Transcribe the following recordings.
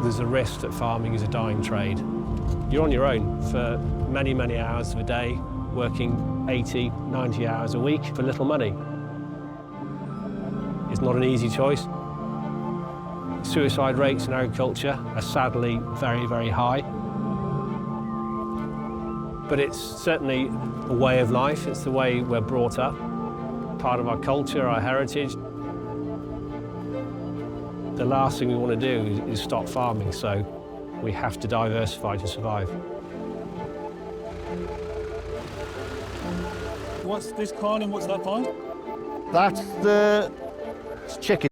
There's a risk that farming is a dying trade. You're on your own for many, many hours of a day, working 80, 90 hours a week for little money. It's not an easy choice. Suicide rates in agriculture are sadly very, very high. But it's certainly a way of life. It's the way we're brought up, part of our culture, our heritage. The last thing we want to do is stop farming, so we have to diversify to survive. What's this corn and what's that pond? That's the chicken.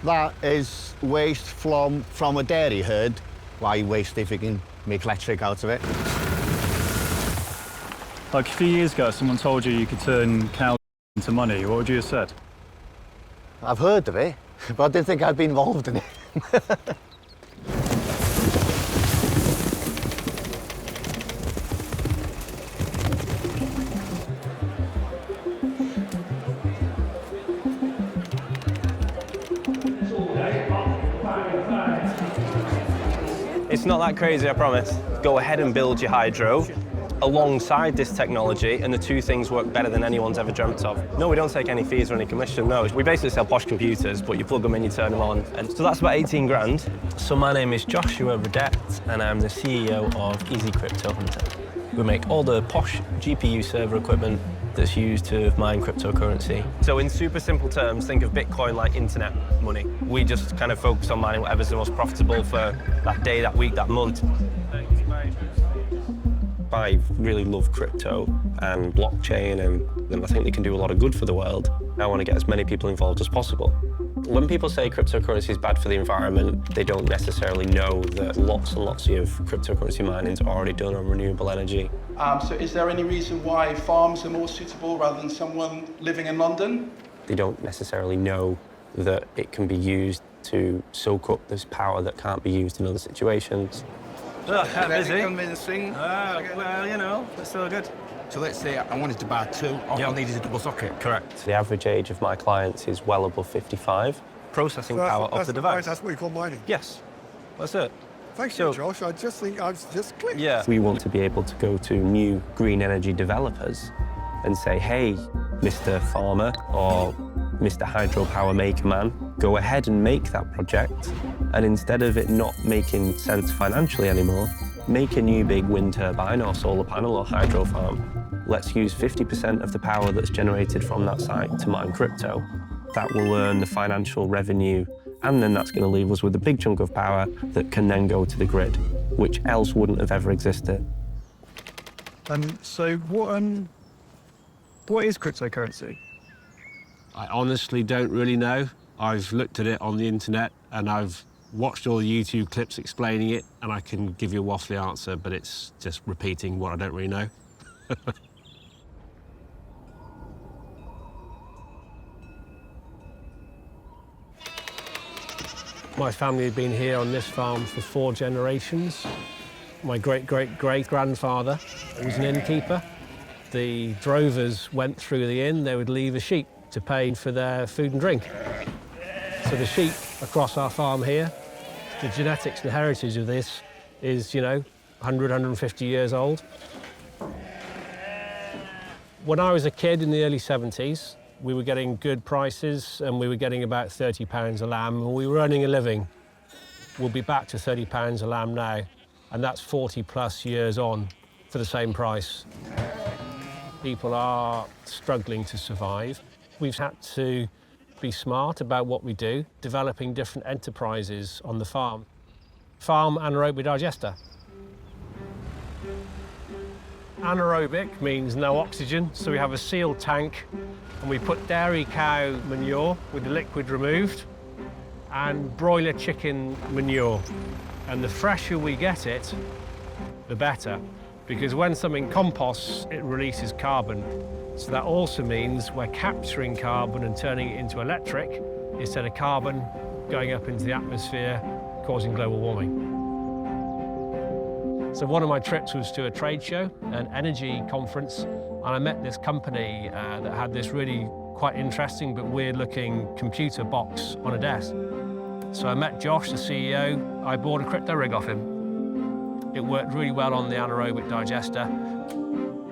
That is waste from a dairy herd. Why waste if you can make electric out of it? Like a few years ago, someone told you could turn cows into money. What would you have said? I've heard of it, but I didn't think I'd be involved in it. It's not that crazy, I promise. Go ahead and build your hydro alongside this technology, and the two things work better than anyone's ever dreamt of. No, we don't take any fees or any commission, no. We basically sell posh computers, but you plug them in, you turn them on. And so that's about 18 grand. So my name is Joshua Redette, and I'm the CEO of Easy Crypto Hunter. We make all the posh GPU server equipment that's used to mine cryptocurrency. So in super simple terms, think of Bitcoin like internet money. We just kind of focus on mining whatever's the most profitable for that day, that week, that month. I really love crypto and blockchain, and I think they can do a lot of good for the world. I want to get as many people involved as possible. When people say cryptocurrency is bad for the environment, they don't necessarily know that lots and lots of cryptocurrency mining is already done on renewable energy. So is there any reason why farms are more suitable rather than someone living in London? They don't necessarily know that it can be used to soak up this power that can't be used in other situations. Busy. Well, you know, that's still good. So let's say I wanted to buy two, all I need is a double socket. Correct. The average age of my clients is well above 55. Processing power of the device. That's what you call mining. Yes, that's it. Thank you, Josh. I just think I was just clicked. Yeah. We want to be able to go to new green energy developers and say, hey, Mr. Farmer or Mr. Hydropower Maker Man, go ahead and make that project. And instead of it not making sense financially anymore, make a new big wind turbine or solar panel or hydro farm. Let's use 50% of the power that's generated from that site to mine crypto. That will earn the financial revenue, and then that's going to leave us with a big chunk of power that can then go to the grid, which else wouldn't have ever existed. So what is cryptocurrency? I honestly don't really know. I've looked at it on the internet and I've watched all the YouTube clips explaining it, and I can give you a waffly answer, but it's just repeating what I don't really know. My family had been here on this farm for 4 generations. My great-great-great-grandfather was an innkeeper. The drovers went through the inn, they would leave a sheep to pay for their food and drink. So the sheep across our farm here, the genetics and heritage of this is, 100, 150 years old. When I was a kid in the early 70s, we were getting good prices and we were getting about £30 a lamb, and we were earning a living. We'll be back to £30 a lamb now, and that's 40 plus years on for the same price. People are struggling to survive. We've had to be smart about what we do, developing different enterprises on the farm. Farm anaerobic digester. Anaerobic means no oxygen, so we have a sealed tank and we put dairy cow manure with the liquid removed and broiler chicken manure. And the fresher we get it, the better, because when something composts, it releases carbon. So that also means we're capturing carbon and turning it into electric instead of carbon going up into the atmosphere, causing global warming. So one of my trips was to a trade show, an energy conference, and I met this company that had this really quite interesting but weird-looking computer box on a desk. So I met Josh, the CEO. I bought a crypto rig off him. It worked really well on the anaerobic digester.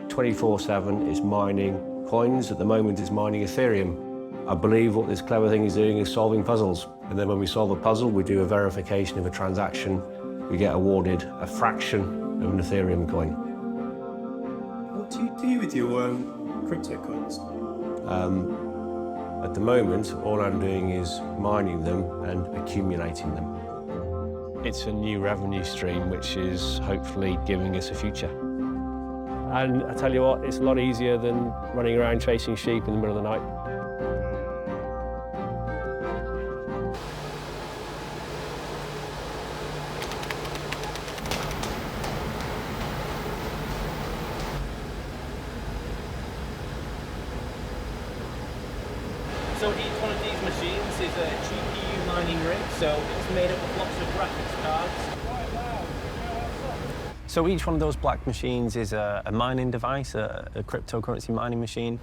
24/7 is mining coins. At the moment, it's mining Ethereum. I believe what this clever thing is doing is solving puzzles. And then when we solve a puzzle, we do a verification of a transaction. We get awarded a fraction of an Ethereum coin. What do you do with your crypto coins? At the moment, all I'm doing is mining them and accumulating them. It's a new revenue stream which is hopefully giving us a future. And I tell you what, it's a lot easier than running around chasing sheep in the middle of the night. So each one of these machines is a GPU mining rig, so it's made up of lots of graphics cards. So each one of those black machines is a mining device, a cryptocurrency mining machine.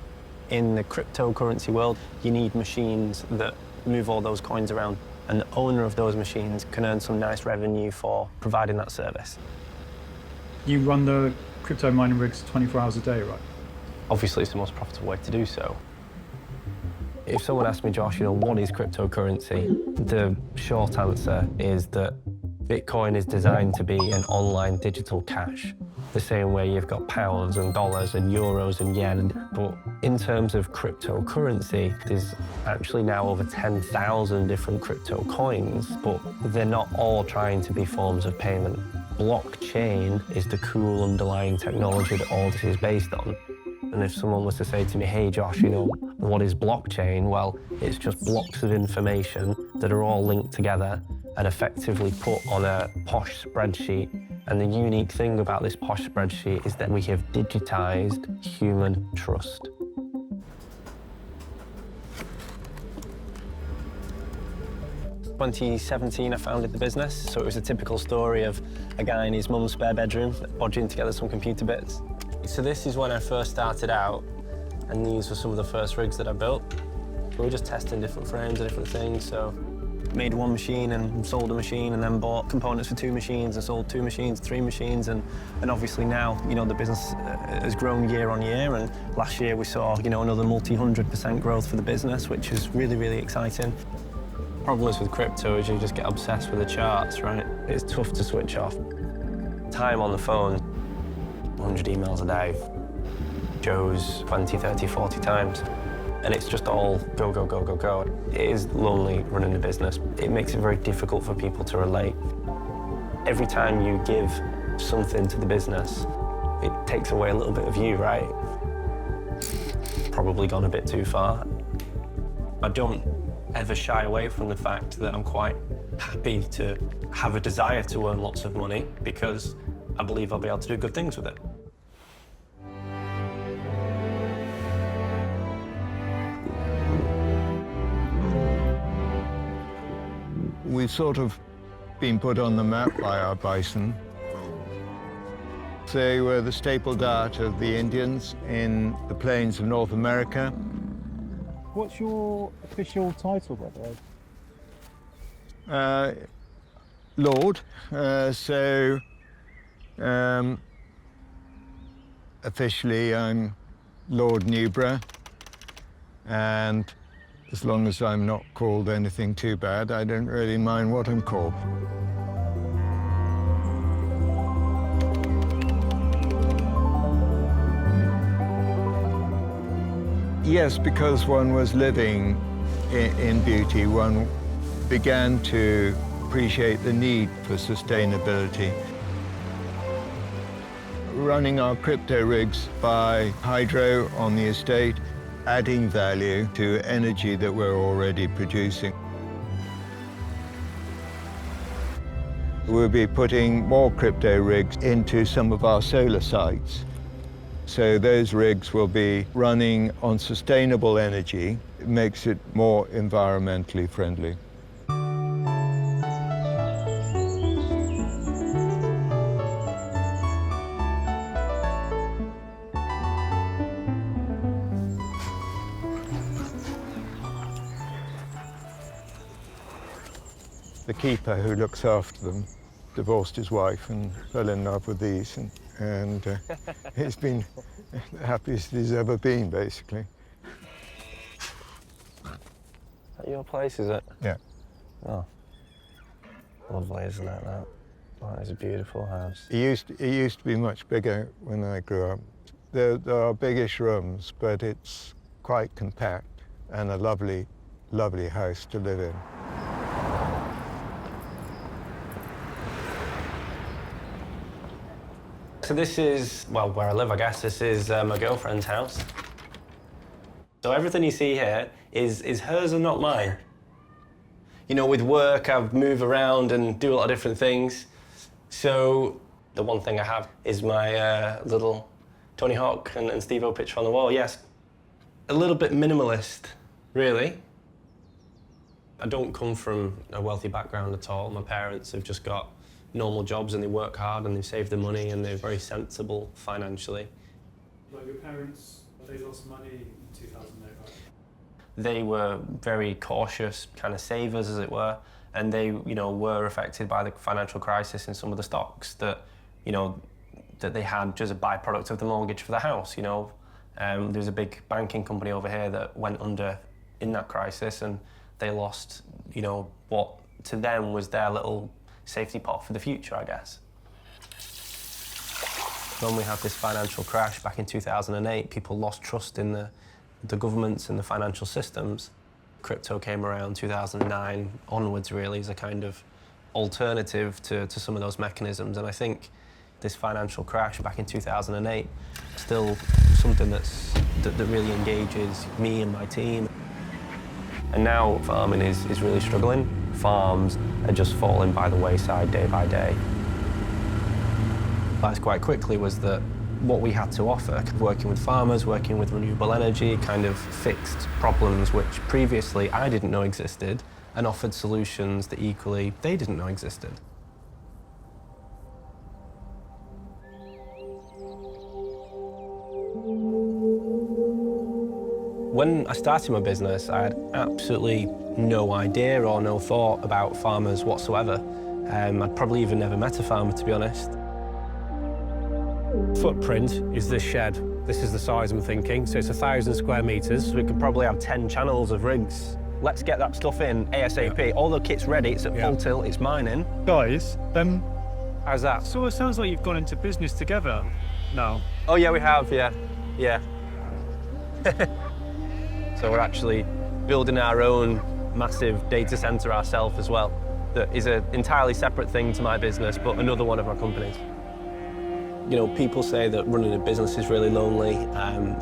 In the cryptocurrency world, you need machines that move all those coins around, and the owner of those machines can earn some nice revenue for providing that service. You run the crypto mining rigs 24 hours a day, right? Obviously, it's the most profitable way to do so. If someone asked me, Josh, what is cryptocurrency? The short answer is that Bitcoin is designed to be an online digital cash, the same way you've got pounds and dollars and euros and yen. But in terms of cryptocurrency, there's actually now over 10,000 different crypto coins, but they're not all trying to be forms of payment. Blockchain is the cool underlying technology that all this is based on. And if someone was to say to me, hey Josh, what is blockchain? Well, it's just blocks of information that are all linked together and effectively put on a posh spreadsheet. And the unique thing about this posh spreadsheet is that we have digitized human trust. In 2017, I founded the business. So it was a typical story of a guy in his mum's spare bedroom bodging together some computer bits. So this is when I first started out, and these were some of the first rigs that I built. We were just testing different frames and different things, so made one machine and sold a machine and then bought components for 2 machines and sold 2 machines, 3 machines, and obviously now, the business has grown year on year, and last year we saw, another multi-100% growth for the business, which is really, really exciting. Problem is with crypto is you just get obsessed with the charts, right? It's tough to switch off. Time on the phone, 100 emails a day, Joe's 20, 30, 40 times. And it's just all go, go, go, go, go. It is lonely running a business. It makes it very difficult for people to relate. Every time you give something to the business, it takes away a little bit of you, right? Probably gone a bit too far. I don't ever shy away from the fact that I'm quite happy to have a desire to earn lots of money because I believe I'll be able to do good things with it. We've sort of been put on the map by our bison. They were the staple diet of the Indians in the plains of North America. What's your official title, by the way? Lord. Officially I'm Lord Newborough, and as long as I'm not called anything too bad, I don't really mind what I'm called. Yes, because one was living in beauty, one began to appreciate the need for sustainability. Running our crypto rigs by hydro on the estate, adding value to energy that we're already producing. We'll be putting more crypto rigs into some of our solar sites. So those rigs will be running on sustainable energy. It makes it more environmentally friendly. The keeper who looks after them divorced his wife and fell in love with these, and he's been the happiest he's ever been, basically. Is that your place, is it? Yeah. Oh, lovely, isn't it, that? Oh, it's a beautiful house. It used to be much bigger when I grew up. There are biggish rooms, but it's quite compact and a lovely, lovely house to live in. So this is, well, where I live, I guess. This is my girlfriend's house. So everything you see here is hers and not mine. You know, with work, I move around and do a lot of different things. So the one thing I have is my little Tony Hawk and Steve-O picture on the wall, yes. A little bit minimalist, really. I don't come from a wealthy background at all. My parents have just got normal jobs and they work hard and they've saved their money and they're very sensible financially. Like your parents, they lost money in 2008, right? They were very cautious kind of savers, as it were, and they, you know, were affected by the financial crisis in some of the stocks that, you know, that they had just a byproduct of the mortgage for the house, you know. There's a big banking company over here that went under in that crisis and they lost, you know, what to them was their little safety pot for the future, I guess. When we had this financial crash back in 2008, people lost trust in the governments and the financial systems. Crypto came around 2009 onwards, really, as a kind of alternative to some of those mechanisms. And I think this financial crash back in 2008 is still something that really engages me and my team. And now farming is really struggling. Farms are just falling by the wayside day by day. Realised quite quickly was that what we had to offer, working with farmers, working with renewable energy, kind of fixed problems which previously I didn't know existed and offered solutions that equally they didn't know existed. When I started my business, I had absolutely no idea or no thought about farmers whatsoever. I'd probably even never met a farmer, to be honest. Footprint is this shed. This is the size I'm thinking, so it's 1,000 square metres. We could probably have 10 channels of rigs. Let's get that stuff in ASAP. Yeah. All the kit's ready, it's at full tilt, it's mining. Guys, how's that? so it sounds like you've gone into business together now. Oh yeah, we have, yeah. So we're actually building our own massive data centre ourselves as well. That is an entirely separate thing to my business, but another one of our companies. You know, people say that running a business is really lonely.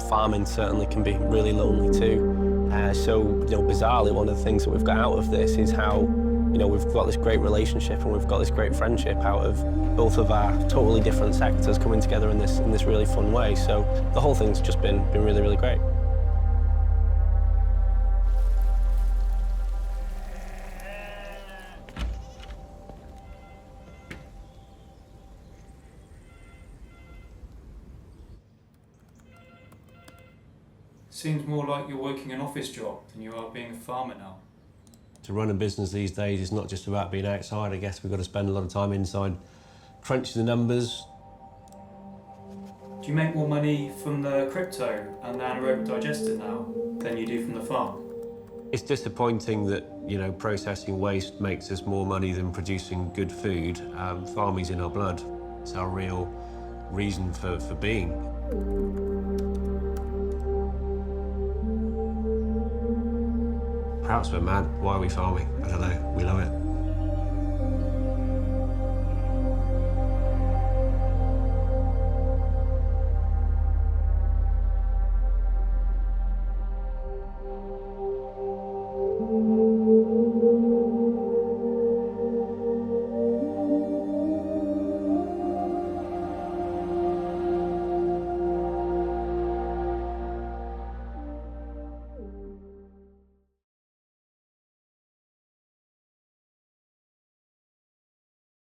Farming certainly can be really lonely too. So, you know, bizarrely, one of the things that we've got out of this is how, you know, we've got this great relationship and we've got this great friendship out of both of our totally different sectors coming together in this really fun way. So the whole thing's just been really, really great. Seems more like you're working an office job than you are being a farmer now. To run a business these days is not just about being outside. I guess we've got to spend a lot of time inside, crunching the numbers. Do you make more money from the crypto and the anaerobic digester now than you do from the farm? It's disappointing that, you know, processing waste makes us more money than producing good food. Farming's in our blood. It's our real reason for being. Perhaps we're mad. Why are we farming? I don't know. We love it.